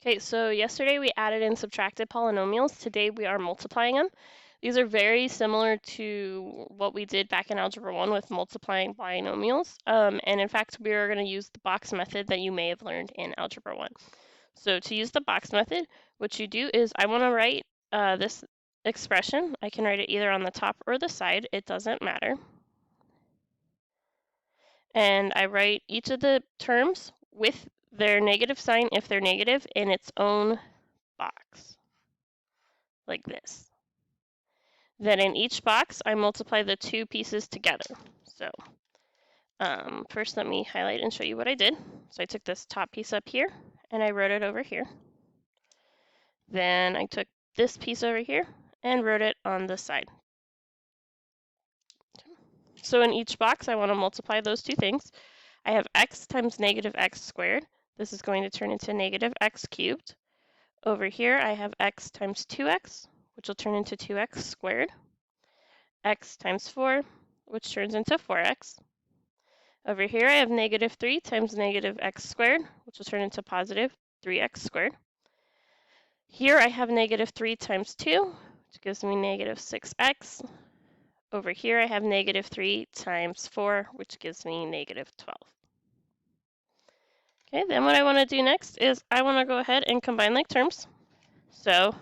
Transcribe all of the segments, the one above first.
Okay, so yesterday we added and subtracted polynomials. Today we are multiplying them. These are very similar to what we did back in Algebra 1 with multiplying binomials. And in fact, we are going to use the box method that you may have learned in Algebra 1. So to use the box method, what you do is I want to write this expression. I can write it either on the top or the side. It doesn't matter. And I write each of the terms with their negative sign, if they're negative, in its own box, like this. Then in each box, I multiply the two pieces together. So first let me highlight and show you what I did. So I took this top piece up here, and I wrote it over here. Then I took this piece over here and wrote it on the side. So in each box, I want to multiply those two things. I have x times negative x squared. This is going to turn into negative x cubed. Over here, I have x times 2x, which will turn into 2x squared. X times 4, which turns into 4x. Over here, I have negative 3 times negative x squared, which will turn into positive 3x squared. Here, I have negative 3 times 2, which gives me negative 6x. Over here, I have negative 3 times 4, which gives me negative 12. Okay, then what I want to do next is I want to go ahead and combine like terms. So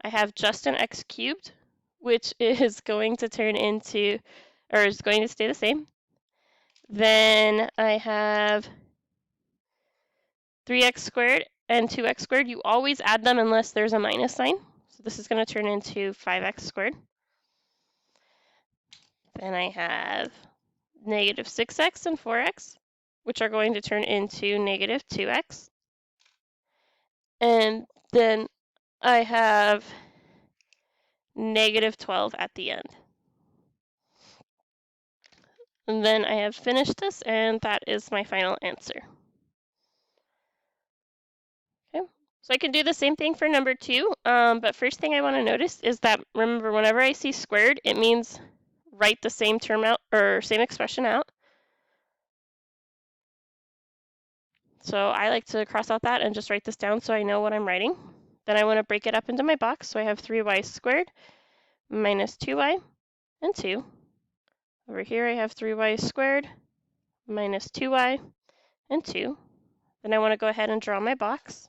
I have just an x cubed, which is going to turn into, or is going to stay the same. Then I have 3x squared and 2x squared. You always add them unless there's a minus sign. So this is going to turn into 5x squared. Then I have negative 6x and 4x, which are going to turn into negative 2x. And then I have negative 12 at the end. And then I have finished this, and that is my final answer. Okay, so I can do the same thing for number 2, but first thing I want to notice is that, remember, whenever I see squared, it means write the same term out, or same expression out. So I like to cross out that and just write this down so I know what I'm writing. Then I want to break it up into my box, so I have 3y squared minus 2y and 2. Over here I have 3y squared minus 2y and 2. Then I want to go ahead and draw my box.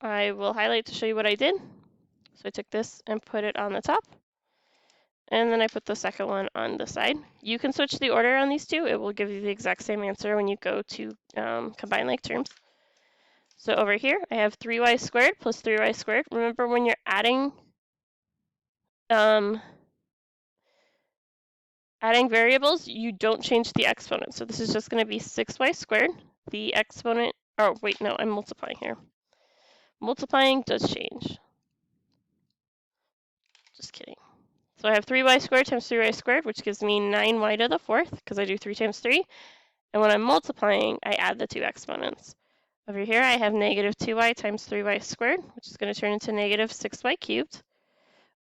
I will highlight to show you what I did. So I took this and put it on the top. And then I put the second one on the side. You can switch the order on these two. It will give you the exact same answer when you go to combine like terms. So over here, I have 3y squared plus 3y squared. Remember, when you're adding variables, you don't change the exponent. So this is just going to be 6y squared. The exponent, oh wait, no, I'm multiplying here. Multiplying does change. Just kidding. So I have 3y squared times 3y squared, which gives me 9y to the 4th, because I do 3 times 3. And when I'm multiplying, I add the two exponents. Over here, I have negative 2y times 3y squared, which is going to turn into negative 6y cubed.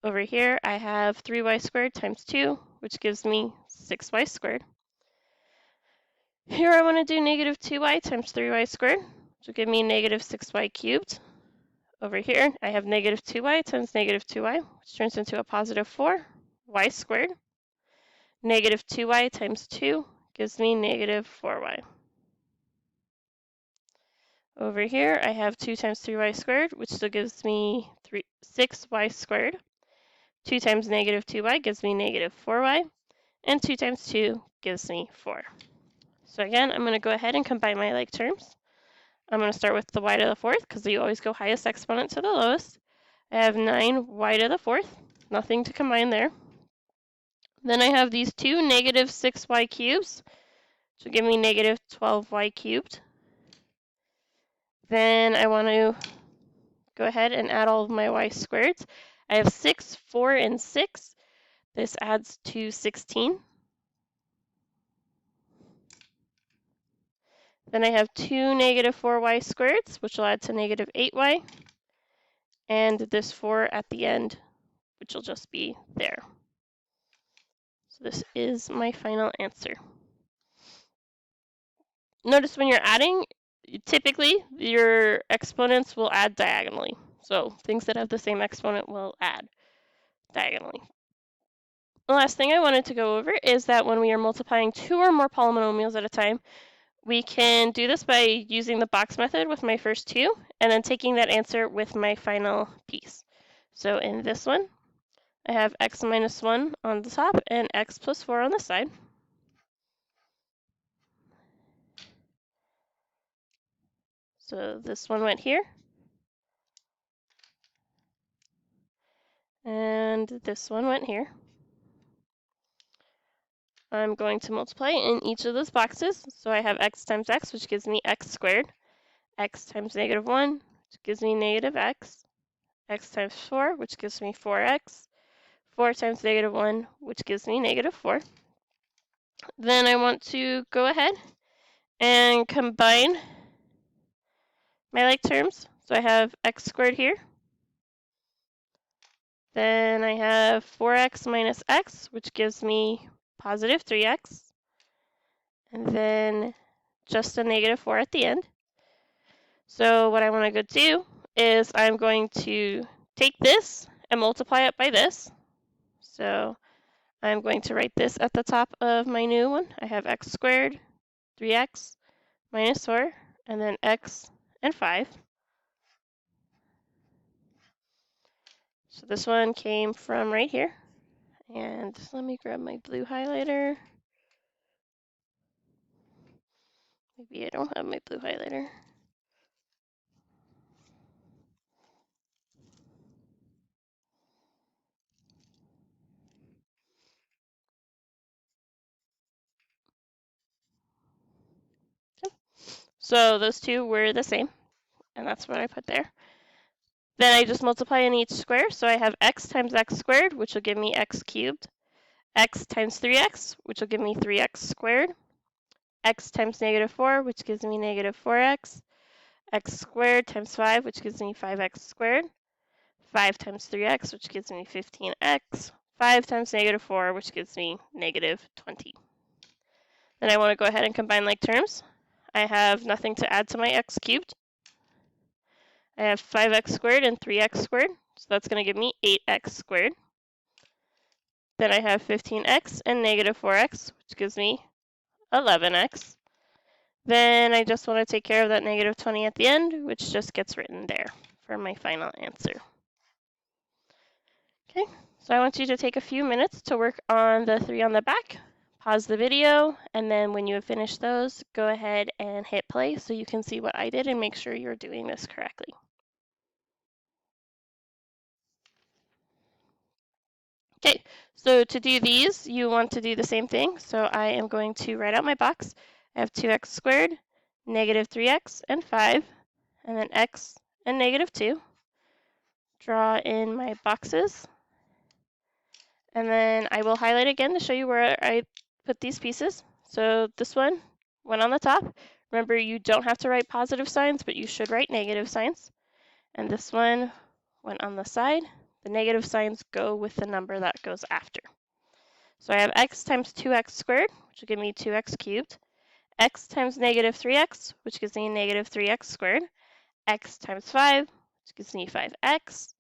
Over here, I have 3y squared times 2, which gives me 6y squared. Here, I want to do negative 2y times 3y squared, which will give me negative 6y cubed. Over here, I have negative 2y times negative 2y, which turns into a positive 4y squared. Negative 2y times 2 gives me negative 4y. Over here, I have 2 times 3y squared, which still gives me 6y squared. 2 times negative 2y gives me negative 4y. And 2 times 2 gives me 4. So again, I'm going to go ahead and combine my like terms. I'm going to start with the y to the 4th, because you always go highest exponent to the lowest. I have 9y to the 4th. Nothing to combine there. Then I have these two negative 6y cubes, which will give me negative 12y cubed. Then I want to go ahead and add all of my y squareds. I have 6, 4, and 6. This adds to 16. Then I have 2 negative 4y squareds, which will add to negative 8y. And this 4 at the end, which will just be there. So this is my final answer. notice when you're adding, typically your exponents will add diagonally. So things that have the same exponent will add diagonally. The last thing I wanted to go over is that when we are multiplying two or more polynomials at a time, we can do this by using the box method with my first two, and then taking that answer with my final piece. So in this one, I have x minus 1 on the top and x plus 4 on the side. So this one went here. And this one went here. I'm going to multiply in each of those boxes. So I have x times x, which gives me x squared. X times negative 1, which gives me negative x. X times 4, which gives me 4x. 4 times negative 1, which gives me negative 4. Then I want to go ahead and combine my like terms. So I have x squared here. Then I have 4x minus x, which gives me positive 3x. And then just a negative 4 at the end. So what I want to go do is I'm going to take this and multiply it by this. So I'm going to write this at the top of my new one. I have x squared, 3x, minus 4, and then x and 5. So this one came from right here. And let me grab my blue highlighter. Maybe I don't have my blue highlighter. So those two were the same, and that's what I put there. Then I just multiply in each square, so I have x times x squared, which will give me x cubed, x times 3x, which will give me 3x squared, x times negative 4, which gives me negative 4x, x squared times 5, which gives me 5x squared, 5 times 3x, which gives me 15x, 5 times negative 4, which gives me negative 20. Then I want to go ahead and combine like terms. I have nothing to add to my x cubed. I have 5x squared and 3x squared, so that's going to give me 8x squared. Then I have 15x and negative 4x, which gives me 11x. Then I just want to take care of that negative 20 at the end, which just gets written there for my final answer. Okay, so I want you to take a few minutes to work on the 3 on the back. Pause the video, and then when you have finished those, go ahead and hit play so you can see what I did and make sure you're doing this correctly. Okay, so to do these, you want to do the same thing. So I am going to write out my box. I have 2x squared, negative 3x, and 5, and then x and negative 2. Draw in my boxes. And then I will highlight again to show you where I put these pieces. So this one went on the top. Remember, you don't have to write positive signs, but you should write negative signs. And this one went on the side. The negative signs go with the number that goes after. So I have x times 2x squared, which will give me 2x cubed. X times negative 3x, which gives me negative 3x squared. X times 5, which gives me 5x.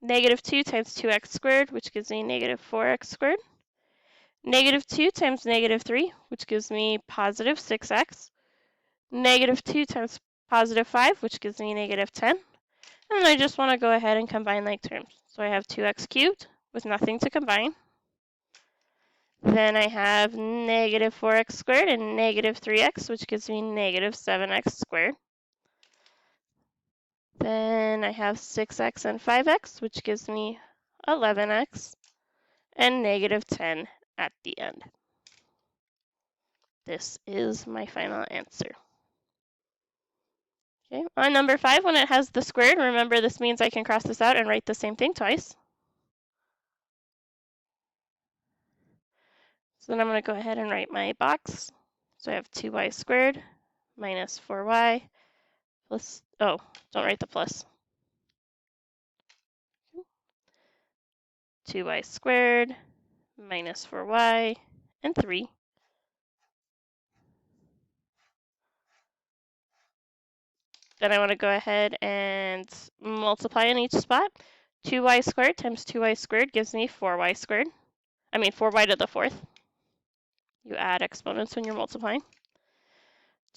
Negative 2 times 2x squared, which gives me negative 4x squared. Negative 2 times negative 3, which gives me positive 6x. Negative 2 times positive 5, which gives me negative 10. And I just want to go ahead and combine like terms. So I have 2x cubed with nothing to combine. Then I have negative 4x squared and negative 3x, which gives me negative 7x squared. Then I have 6x and 5x, which gives me 11x, and negative 10 at the end. This is my final answer. Okay, on number 5, when it has the squared, remember this means I can cross this out and write the same thing twice. So then I'm going to go ahead and write my box. So I have 2y squared minus 4y plus, oh, don't write the plus. 2y squared minus 4y and 3 Then I want to go ahead and multiply in each spot. 2y squared times 2y squared gives me 4y squared. 4y to the fourth. You add exponents when you're multiplying.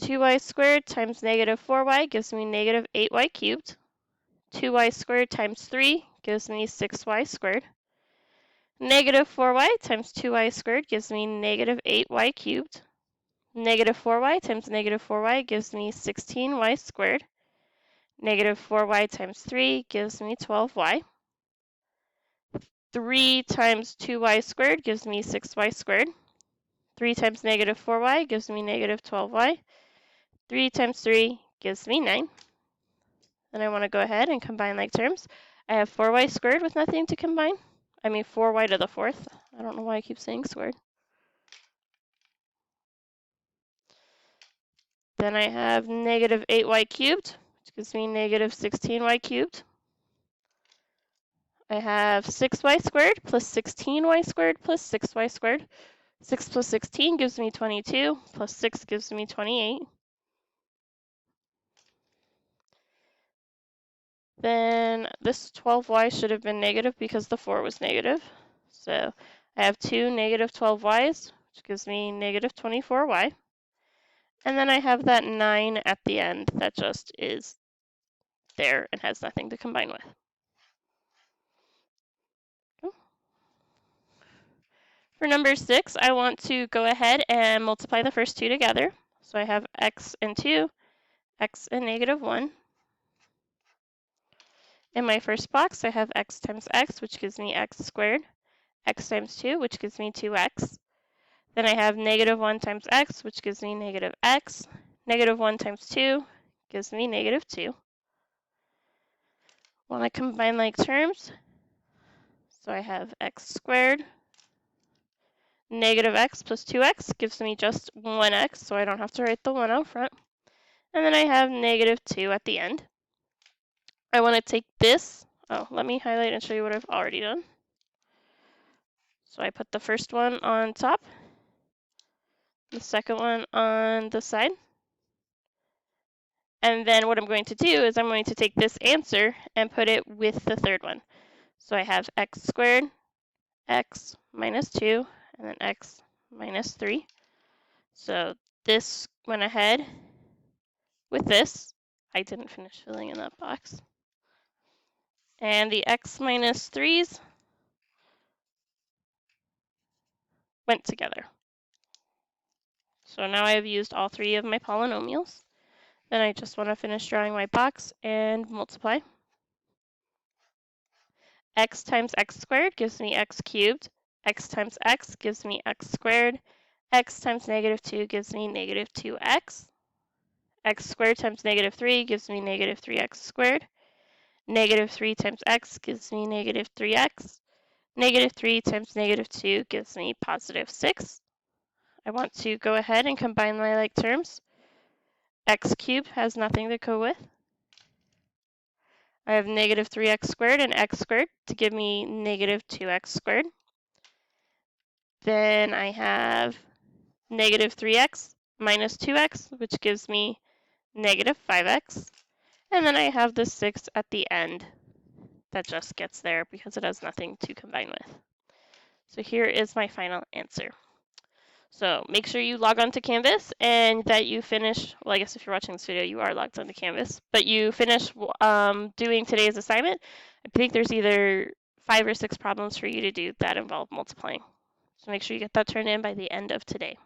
2y squared times negative 4y gives me negative 8y cubed. 2y squared times 3 gives me 6y squared. Negative 4y times 2y squared gives me negative 8y cubed. Negative 4y times negative 4y gives me 16y squared. Negative 4y times 3 gives me 12y. 3 times 2y squared gives me 6y squared. 3 times negative 4y gives me negative 12y. 3 times 3 gives me 9. Then I want to go ahead and combine like terms. I have 4y squared with nothing to combine. 4y to the fourth. I don't know why I keep saying squared. Then I have negative 8y cubed, which gives me negative 16y cubed. I have 6y squared plus 16y squared plus 6y squared. 6 plus 16 gives me 22, plus 6 gives me 28. Then this 12y should have been negative because the 4 was negative. So I have 2 negative 12y's, which gives me negative 24y. And then I have that 9 at the end that just is there and has nothing to combine with. For number 6, I want to go ahead and multiply the first two together. So I have x and 2, x and negative 1. In my first box, I have x times x, which gives me x squared, x times 2, which gives me 2x. Then I have negative 1 times x, which gives me negative x. Negative 1 times 2 gives me negative 2. Want to combine like terms? So I have x squared. Negative x plus 2x gives me just 1x, so I don't have to write the 1 out front. And then I have negative 2 at the end. I want to take this. Let me highlight and show you what I've already done. So I put the first one on top, the second one on the side. And then what I'm going to do is I'm going to take this answer and put it with the third one. So I have x squared, x minus 2, and then x minus 3. So this went ahead with this. I didn't finish filling in that box. And the x minus 3's went together. So now I have used all three of my polynomials. Then I just want to finish drawing my box and multiply. X times x squared gives me x cubed. X times x gives me x squared. X times negative 2 gives me negative 2x. X squared times negative 3 gives me negative 3x squared. Negative 3 times x gives me negative 3x. Negative 3 times negative 2 gives me positive 6. I want to go ahead and combine my like terms. X cubed has nothing to go with. I have negative 3x squared and x squared to give me negative 2x squared. Then I have negative 3x minus 2x, which gives me negative 5x. And then I have the 6 at the end that just gets there because it has nothing to combine with. So here is my final answer. So make sure you log on to Canvas and that you finish, well, I guess if you're watching this video, you are logged onto Canvas, but you finish doing today's assignment. I think there's either 5 or 6 problems for you to do that involve multiplying. So make sure you get that turned in by the end of today.